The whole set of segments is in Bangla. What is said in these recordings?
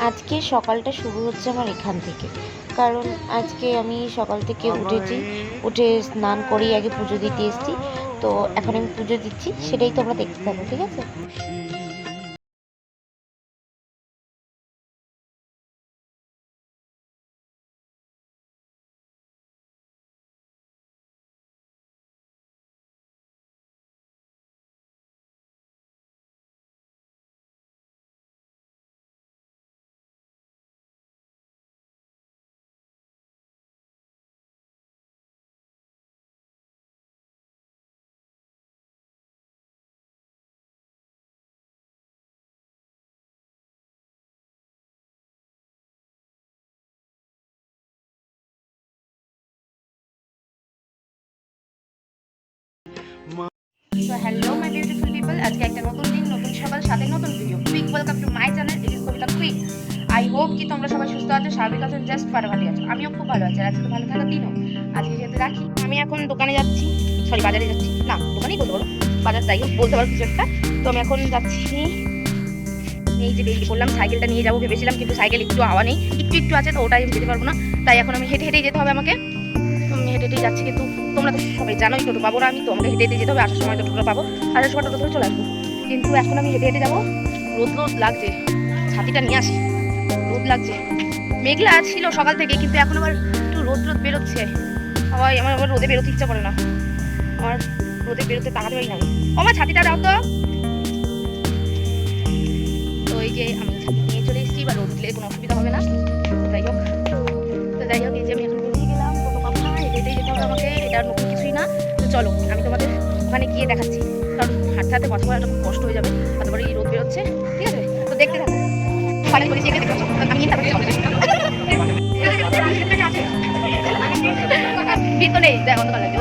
আজকে সকালটা শুরু হচ্ছে আমার এখান থেকে। কারণ আজকে আমি সকাল থেকে উঠেছি, উঠে স্নান করেই আগে পুজো দিতে এসেছি। তো এখন আমি পুজো দিচ্ছি, সেটাই তোমরা দেখতে থাকো, ঠিক আছে? So hello my beautiful people, আজকে একটা নতুন দিন, নতুন সকাল, সাথে নতুন video. Quick welcome to my channel, it is Kabita quick. I hope কি তোমরা সবাই সুস্থ আছো, স্বাভাবিক আছো, জাস্ট ফাটাফাটি আছো। আমিও খুব ভালো আছি। আর আজকে ভালো থাকার দিনও। আজকে যেহেতু রাখি, আমি এখন দোকানে যাচ্ছি, সরি বাজারে যাচ্ছি, না দোকানেই বলতে পারো, বাজার যাই হোক বলতে পারো কিছু একটা। তো আমি এখন যাচ্ছি, এই যে বেরিয়ে পড়লাম। সাইকেলটা নিয়ে যাবো ভেবেছিলাম, কিন্তু সাইকেল একটু হাওয়া নেই, একটু আছে, তো ওটাই আমি যেতে পারবো না। তাই এখন আমি হেঁটে হেঁটেই যেতে হবে আমাকে। আমি হেঁটে হেঁটেই যাচ্ছি, কিন্তু তোমরা তো সবাই জানোই টোটো পাবো না আমি, তো আমাকে হেঁটে হেঁটে যেতে হবে। আসার সময় তো টোটো পাবো, আসার সময় টোটো ধরে চলে আসবো। কিন্তু এখন আমি হেঁটে হেঁটে যাবো। রোদ রোদ লাগছে, ছাতিটা নিয়ে আসি, রোদ লাগছে। মেঘলা ছিল সকাল থেকে, কিন্তু এখন আবার একটু রোদ রোদ বেরোচ্ছে। আমার আবার রোদে বেরোতে ইচ্ছা করে না, আমার রোদে বেরোতে তাকাতে পারি না। আমার ছাতিটা দাও তো। তো এই যে আমি ছাতি নিয়ে চলে এসেছি, বা রোদ উঠলে কোনো অসুবিধা হবে না। যাই হোক এই যে আমি এখন বেরিয়ে গেলাম, টোটো পাবো না, হেঁটে হেঁটেই যেতে হবে আমাকে। এটা নতুন কিছুই না। তো চলো আমি তোমাদের ওখানে গিয়ে দেখাচ্ছি, কারণ হাঁটতে হাঁটতে কথা বলাটা খুব কষ্ট হয়ে যাবে। তারপরে এই রোদ বেরোচ্ছে, ঠিক আছে? তো দেখতে থাকো। ফাইনাল করেছি, এখানে দেখতে পাচ্ছ। আমি তারপরে ভিতরে নেই, দেখ অন্ধকার লাগছে।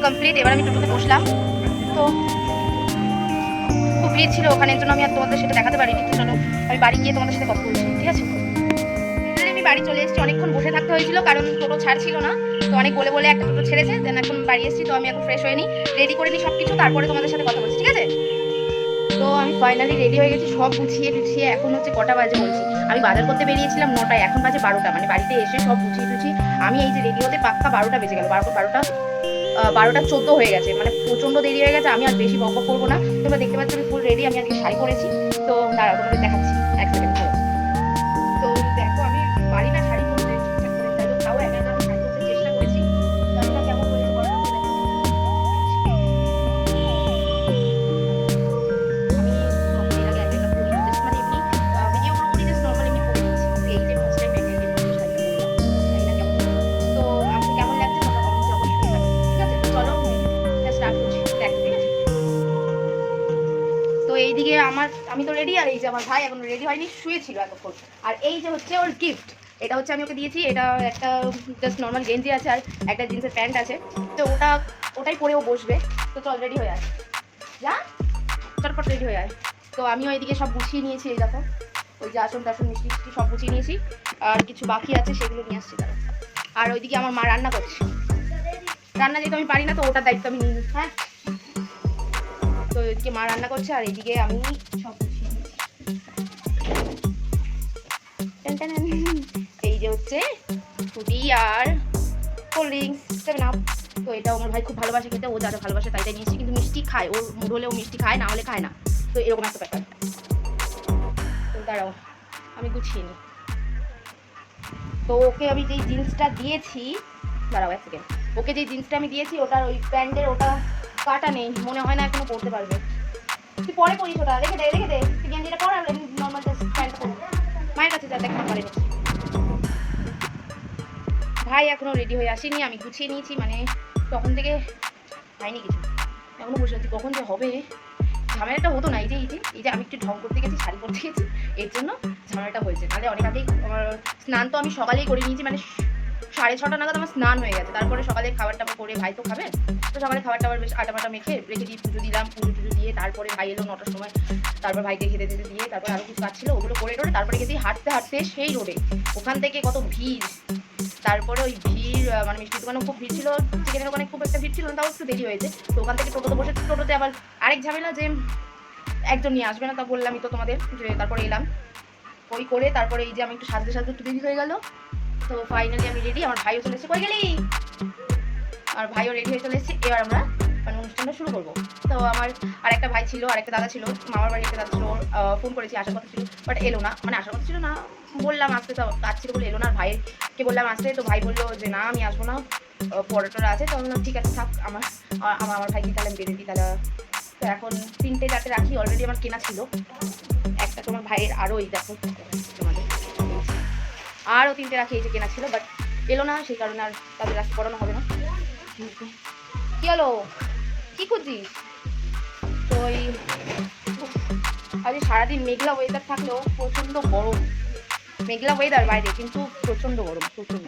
কমপ্লিট। এবার আমি টোটোতে বসলাম। তো খুব ভিড় ছিল ওখানে, জন্য আমি আর তোমাদের সেটা দেখাতে পারিনি। তো চলো আমি বাড়ি গিয়ে তোমাদের সাথে কথা বলছি, ঠিক আছে? আমি বাড়ি চলে এসেছি। অনেকক্ষণ বসে থাকতে হয়েছিল, কারণ টোটো ছাড়ছিল না। তো অনেক বলে বলে একটা টোটো ছেড়েছে, দেন এখন বাড়ি এসেছি। তো আমি এখন ফ্রেশ হয়ে নিই, রেডি করে নিই সব কিছু, তারপরে তোমাদের সাথে কথা বলছি, ঠিক আছে? তো আমি ফাইনালি রেডি হয়ে গেছি, সব গুছিয়ে টুছিয়ে। এখন হচ্ছে কটা বাজে বলছি, আমি বাজার করতে বেরিয়েছিলাম 9টায়, এখন বাজে 12টা। মানে বাড়িতে এসে সব গুছিয়ে টুছিয়ে আমি এই যে রেডি হতে পাক্কা 12টা বেজে গেল। 12টা 14 হয়ে গেছে, মানে প্রচন্ড দেরি হয়ে গেছে। আমি আর বেশি বক বক করবো না। তোমরা দেখতে পাচ্ছ আমি ফুল রেডি, আমি আজকে শাড়ি পরেছি। তো দাঁড়াও তোমাদের দেখাচ্ছি, এক সেকেন্ড। তো দেখো আমি পারি না শাড়ি পরতে ঠিকঠাক করে, যাই হোক তাও একা একা আমি শাড়ি পরতে চেষ্টা করেছি। জানি না কেমন হয়েছে, বড় দেখো। আমি এর আগে একটা পরি, জাস্ট মানে এমনি ভিডিওগুলো করি, জাস্ট নর্মাল এমনি পরে নিচ্ছি। এই যে ফার্স্ট টাইম একা একা শাড়িটা পরলাম, জানি না কেমন। তো আমাকে কেমন লাগছে তোমরা কমেন্টে অবশ্যই জানাবে, ঠিক আছে? তো চলো স্টার্ট করছি, দেখো, ঠিক আছে? তো এইদিকে আমি তো রেডি, আর এই যে আমার ভাই এখন রেডি হয়নি, শুয়েছিল এতক্ষণ। আর এই যে হচ্ছে ওর গিফট, এটা হচ্ছে আমি ওকে দিয়েছি। এটা একটা জাস্ট নর্মাল গেঞ্জি আছে, আর একটা জিন্সের প্যান্ট আছে। তো ওটাই পরে ও বসবে। তো চল রেডি হয়ে আয়, যা চটপট রেডি হয়ে আয়। তো আমিও এইদিকে সব গুছিয়ে নিয়েছি, এই দেখো ওই যে আসন টাসন মিষ্টি মিষ্টি সব গুছিয়ে নিয়েছি। আর কিছু বাকি আছে, সেগুলো নিয়ে আসছি তারা। আর ওইদিকে আমার মা রান্না করছে। রান্না যেহেতু আমি পারি না, তো ওটার দায়িত্ব আমি নিই, হ্যাঁ। তো এদিকে মা রান্না করছে, আর এইদিকে আমি সব গুছিয়ে নিয়েছি। এই যে হচ্ছে ফুটি আর কোল্ড ড্রিঙ্কস, 7 আপ। তো এটাও আমার ভাই খুব ভালোবাসে খেতে, ও যা যা ভালোবাসে তাই তাই নিয়েছি। কিন্তু মিষ্টি খায়, ওর মুড হলে ও মিষ্টি খায়, না হলে খায় না। তো এরকম একটা ব্যাপার। তো দাঁড়াও আমি গুছিয়ে নিই। তো ওকে আমি যেই জিন্সটা দিয়েছি, দাঁড়াও এক সেকেন্ড, ওকে যেই জিন্সটা আমি দিয়েছি, ওটার ওই প্যান্টের ওটা কাটা নেই, মনে হয় না এখনো পরতে পারবে। তুই পরে পরিস, ওটা রেখে দে তুই গেঞ্জিটা পর, আর নর্মাল জাস্ট প্যান্টটা পর। মায়ের কাছে যা, দেখা পারে। ভাই এখনো রেডি হয়ে আসেনি, আমি গুছিয়ে নিয়েছি, মানে তখন থেকে হয়নি কিছু, এখনো বসে আছি। কখন যে হবে, ঝামেলাটা হতো না। এই যে আমি একটু ঢং করতে গেছি, শাড়ি পরতে গেছি, এর জন্য ঝামেলাটা হয়েছে। তাহলে অনেক আগেই আমার স্নান তো আমি সকালেই করে নিয়েছি, মানে 6:30 নাগাদ আমার স্নান হয়ে গেছে। তারপরে সকালে খাবার টাবার করে, ভাই তো খাবে, তো সকালে খাবার টাবার বেশ আটা মাটা মেখে রেখে দিয়ে পুজো দিলাম। পুজো টুজো দিয়ে তারপরে ভাই এলো 9টার সময়। তারপর ভাইকে খেতে দিতে দিয়ে তারপরে আরও কিছু কাজ ছিল ওগুলো করে টোরে তারপরে গেছি হাঁটতে হাঁটতে সেই রোডে। ওখান থেকে কত ভিড়, তারপরে ওই ভিড় মানে মিষ্টির দোকানে খুব ভিড় ছিল, চিকেনের দোকানে খুব একটা ভিড় ছিল না, তাও একটু দেরি হয়েছে। তো ওখান থেকে টোটোতে বসে, টোটোতে আবার আরেক ঝামেলা যে একজন নিয়ে আসবে না, তা বললামই তো তোমাদের যে তারপরে এলাম ওই করে। তারপরে এই যে আমি একটু সাজতে সাজতে একটু দেরি হয়ে গেল। তো ফাইনালি আমি রেডি, আমার ভাইও চলে এসেছে। কই গেলি? আর ভাইও রেডি হয়ে চলে এসেছে। এবার আমরা মানে অনুষ্ঠানটা শুরু করবো। তো আমার আরেকটা ভাই ছিল, আরেকটা দাদা ছিল, মামার বাড়ি একটা দাদা ছিল, ফোন করেছি আসার কথা ছিল বাট এলো না, মানে আসার কথা ছিল না, বললাম আসতে, তো কাজ ছিল বলে এলো না। আর ভাইকে বললাম আসতে, তো ভাই বললো যে না আমি আসবো না, পড়াটা আছে। তো বললাম ঠিক আছে থাক, আমার ভাইকে তাহলে আমি বেঁধে দিই তাহলে। তো এখন 3টে 4টে রাখি অলরেডি আমার কেনা ছিল। একটা তোমার ভাইয়ের আরও এই দেখো তোমাদের আরও 3টে রাখি এই যে কেনা ছিল, বাট এলো না, সেই কারণে আর তাদের রাখি পড়ানো হবে না। কি হলো, কি খুঁজছিস? তো ওই আজ সারাদিন মেঘলা ওয়েদার থাকলেও প্রচণ্ড গরম, মেঘলা ওয়েদার বাইরে কিন্তু প্রচণ্ড গরম, প্রচণ্ড।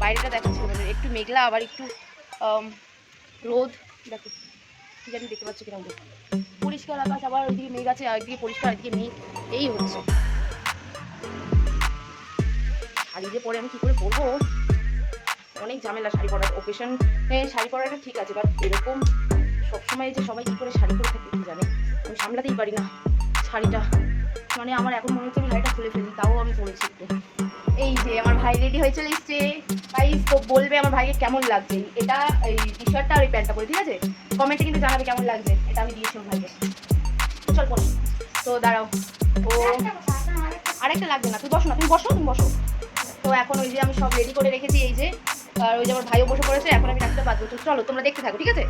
বাইরেটা দেখাচ্ছি তোমাদের, একটু মেঘলা আবার একটু রোদ, দেখো কি জানি দেখতে পাচ্ছি কিনা, পরিষ্কার আকাশ, আবার ওইদিকে মেঘ আছে, আর ওইদিকে পরিষ্কার, ওইদিকে মেঘ, এই হচ্ছে। শাড়ি যে পরে আমি কী করে পরবো, অনেক ঝামেলা শাড়ি পরার। ওকেশনে শাড়ি পরাটা ঠিক আছে, বাট এরকম সবসময় যে সবাই কী করে শাড়ি পরে থাকে কি জানে, আমি সামলাতেই পারি না শাড়িটা। মানে আমার এখন মনে হচ্ছে আমি শাড়িটা খুলে ফেলি, তাও আমি পরেছি একটু। এই যে আমার ভাই রেডি হয়ে চলে এসছে। ভাই তো বলবে আমার ভাইকে কেমন লাগছে এটা, এই টি শার্টটা আর এই প্যান্টটা পরে, ঠিক আছে? কমেন্টে কিন্তু জানাবে কেমন লাগছে, এটা আমি দিয়েছিলাম ভাইকে। চল বস, তো দাঁড়াও, ও আরেকটা লাগবে না, তুই বসো না, তুমি বসো, তুমি বসো। তো এখন ওই যে আমি সব রেডি করে রেখেছি এই যে, আর ওই যে আমার ভাইও বসে পড়েছে, এখন আমি রাখতে পারবো। চলো তোমরা দেখতে থাকো, ঠিক আছে?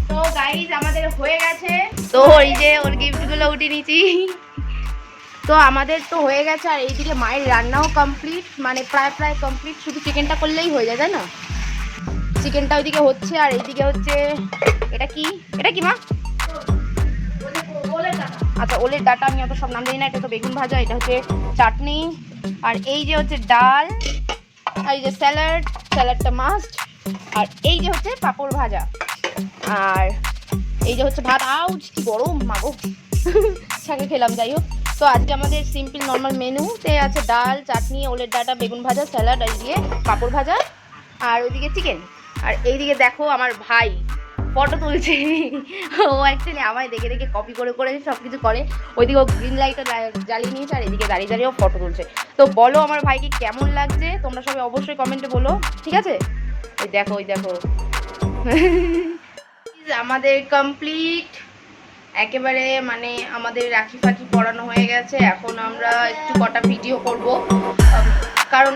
তো গাইজ আমাদের হয়ে গেছে, তো এই যে ওর গিফটগুলো উঠিয়ে নিয়েছি। তো আমাদের তো হয়ে গেছে, আর এইদিকে মায়ের রান্নাও কমপ্লিট, মানে প্রায় প্রায় কমপ্লিট, শুধু চিকেনটা করলেই হয়ে যায়, তাই না? চিকেনটা ওইদিকে হচ্ছে, আর এইদিকে হচ্ছে এটা কি, এটা কি মা? আচ্ছা ওলের ডাটা, আমি অত সব নাম জানি না। এটা তো বেগুন ভাজা, এটা হচ্ছে চাটনি, আর এই যে হচ্ছে ডাল, আর এই যে স্যালাড, স্যালাডটা মাস্ট, আর এই যে হচ্ছে পাঁপড় ভাজা, আর এই যে হচ্ছে ভাত। আউচ কি গরম মাগো, ছাকে খেলাম। যাই হোক, তো আজকে আমাদের সিম্পল নর্মাল মেনুতে আছে ডাল, চাটনি, ওলের ডাটা, বেগুন ভাজা, স্যালাড, আর দিয়ে পাঁপড় ভাজা, আর ওইদিকে চিকেন। আর এইদিকে দেখো আমার ভাই ফটো তুলছে। ও অ্যাকচুয়ালি আমায় দেখে দেখে কপি করে করে সব কিছু করে। ওইদিকে ও গ্রিন লাইটও জ্বালিয়ে নিয়েছে, আর এদিকে দাঁড়িয়ে দাঁড়িয়েও ফটো তুলছে। তো বলো আমার ভাইকে কেমন লাগছে, তোমরা সবাই অবশ্যই কমেন্টে বলো, ঠিক আছে? ওই দেখো, ওই দেখো, আমাদের কমপ্লিট একেবারে, মানে আমাদের রাখি ফাঁকি পড়ানো হয়ে গেছে। এখন আমরা একটু কটা ভিডিও করব, কারণ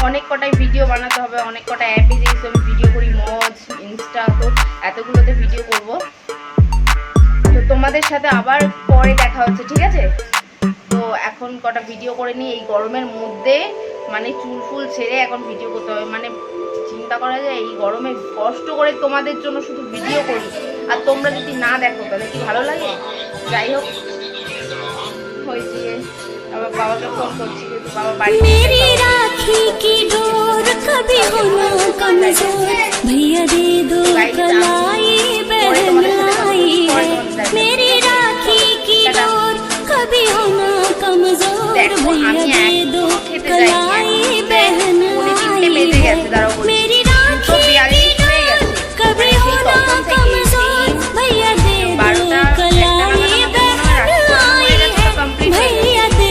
অনেক কটাই ভিডিও বানাতে হবে, অনেক কটা অ্যাপে যেহেতু আমি ভিডিও করি, মজ, ইনস্টা, তো এতগুলোতে ভিডিও করব। তো তোমাদের সাথে আবার পরে দেখা হচ্ছে, ঠিক আছে? তো এখন কটা ভিডিও করে নিই এই গরমের মধ্যে, মানে চুল ফুল ছেড়ে এখন ভিডিও করতে হবে। মানে চিন্তা করা যায় এই গরমে কষ্ট করে তোমাদের জন্য শুধু ভিডিও করি, আর তোমরা যদি না দেখো তাহলে কি ভালো লাগে? যাই হোক, হয়েছে আমার বাবাকে ফোন করছি, কিন্তু বাবা বাড়ি मेरी राखी की डोर कभी हो ना कमजोर भैया दे दो कलाई बहन लाई है मेरी राखी की डोर कभी हो ना कमजोर भैया दे दो कलाई बहन लाई है मेरी राखी की डोर कभी हो ना कमजोर भैया दे दो कलाई बहन लाई है भैया दे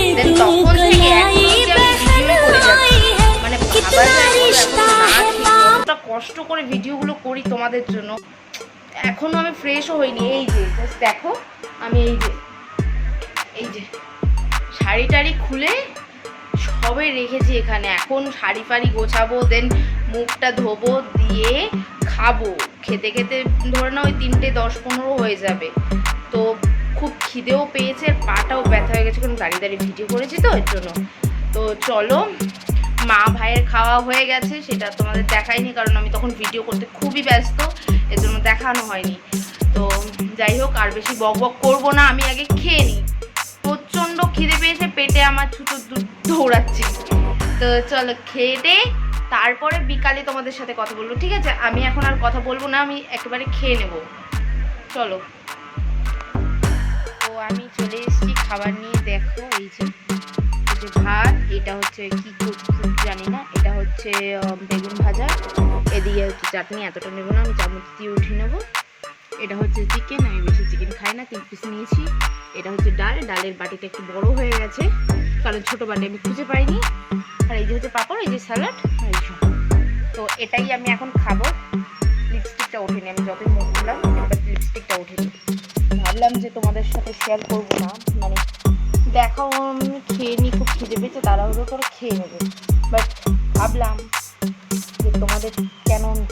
কতটা কষ্ট করে ভিডিওগুলো করি তোমাদের জন্য। এখনও আমি ফ্রেশও হইনি। এই যে জাস্ট দেখো, আমি এই যে শাড়ি টাড়ি খুলে সবে রেখেছি এখানে। এখন শাড়ি ফাড়ি গোছাবো, দেন মুখটা ধোবো, দিয়ে খাবো। খেতে খেতে ধরে না ওই 3:10-15 হয়ে যাবে। তো খুব খিদেও পেয়েছে, পাটাও ব্যথা হয়ে গেছে, কারণ দাঁড়িয়ে দাঁড়িয়ে ভিডিও করেছি তো এর জন্য। তো চলো, মা ভাইয়ের খাওয়া হয়ে গেছে, সেটা তোমাদের দেখাইনি কারণ আমি তখন ভিডিও করতে খুবই ব্যস্ত, এর জন্য দেখানো হয়নি। তো যাই হোক, আর বেশি বক বক করবো না, আমি আগে খেয়ে নিই। প্রচণ্ড খিদে পেয়েছে, পেটে আমার ছুতো দৌড়াচ্ছি। তো চলো খেয়ে দে, তারপরে বিকালে তোমাদের সাথে কথা বলবো, ঠিক আছে? আমি এখন আর কথা বলবো না, আমি একেবারে খেয়ে নেব। চলো। তো আমি চলে এসেছি খাবার নিয়ে। দেখো এই যে ভাত, এটা হচ্ছে কি জানি না, এটা হচ্ছে বেগুন ভাজা, এদিকে হচ্ছে চাটনি। এতটা নেবো না, আমি চামচ দিয়ে উঠিয়ে নেবো। এটা হচ্ছে চিকেন, আমি বেশি চিকেন খাই না, 3 পিস নিয়েছি। এটা হচ্ছে ডাল, ডালের বাটিটা একটু বড় হয়ে গেছে কারণ ছোটো বাটি আমি খুঁজে পাইনি। আর এই যে হচ্ছে পাঁপড়, এই যে স্যালাড, এইসব। তো এটাই আমি এখন খাবো। লিপস্টিকটা ওঠেনি, আমি যতই মুখ দিলাম লিপস্টিকটা ওঠেনি। ভাবলাম যে তোমাদের সাথে শেয়ার করবো না, মানে দেখাও, আমি খেয়ে নিই, খুব খিদে পেয়েছে, তাড়াহুড়ো করে খেয়ে নেবে। বাট ভাবলাম যে তোমাদের কেন আমি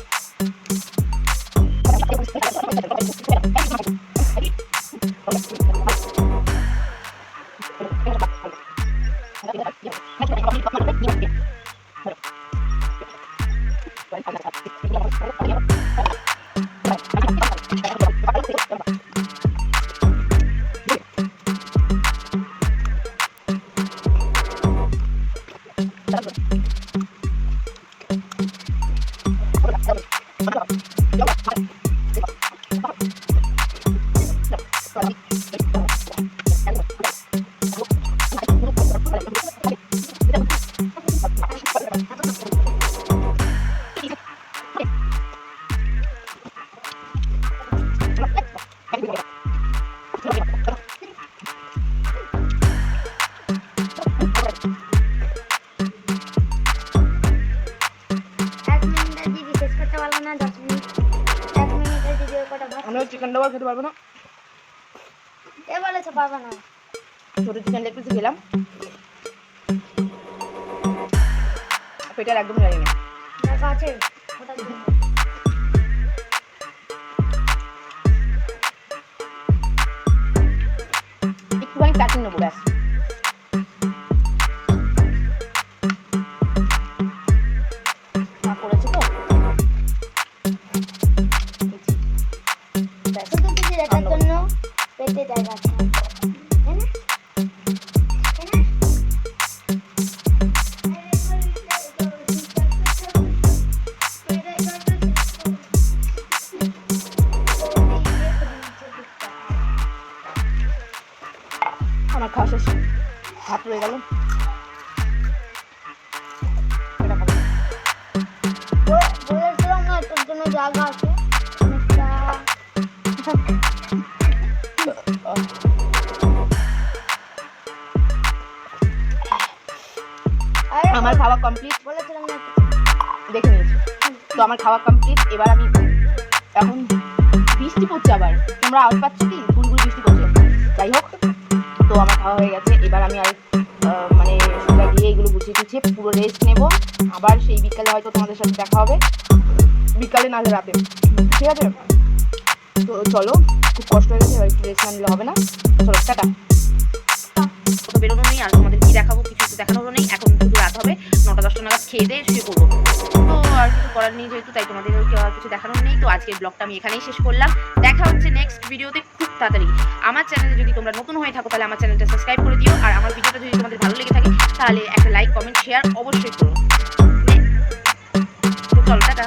চিকেনটা আর খেতে পারবো না। পারবে না, ছোটো চিকেন লেগ পিস খেলাম, পেটার একদম জানি না। একটুখানি চাটনি নেবো, ব্যাস। করেছে তো দেখার জন্য পেটে জায়গা আছে। আমার খাওয়া শেষ, হাত রয়ে গেল। বলেছিলাম না তোর জন্য জায়গা আছে। আমার খাওয়া কমপ্লিট, বলেছিলাম না, দেখে নিয়েছি তো আমার খাওয়া কমপ্লিট। এবার আমি এখন বৃষ্টি পড়ছে, আবার তোমরা আওয়াজ পাচ্ছ কি? গুড়ি গুড়ি বৃষ্টি পড়ছে। যাই হোক, তো আমার খাওয়া হয়ে গেছে। এবার আমি আর মানে সোজা গিয়ে এগুলো গুছিয়ে গুছিয়ে পুরো রেস্ট নেব। আবার সেই বিকালে হয়তো তোমাদের সাথে দেখা হবে, বিকালে না রাতে, ঠিক আছে? তো চলো, খুব কষ্ট হয়ে গেছে, এবার একটু রেস্ট না নিলে হবে না। চলো, টাটা। কোথাও বেরোনো নেই, আর তোমাদের কী দেখাবো, কিছু তো দেখানোরও নেই। এখন শুধু রাত হবে, 9টা-10টা নাগাদ খেয়ে দিয়ে শুয়ে পড়বো। তো আর কিছু করার নেই যেহেতু, তাই তোমাদের আর কিছু দেখানোর নেই। তো আজকের ব্লগটা আমি এখানেই শেষ করলাম। দেখা হচ্ছে নেক্সট ভিডিওতে খুব তাড়াতাড়ি। আমার চ্যানেলে যদি তোমরা নতুন হয়ে থাকো তাহলে আমার চ্যানেলটা সাবস্ক্রাইব করে দিও, আর আমার ভিডিওটা যদি তোমাদের ভালো লেগে থাকে তাহলে একটা লাইক, কমেন্ট, শেয়ার অবশ্যই করো। তো চলো, টাটা।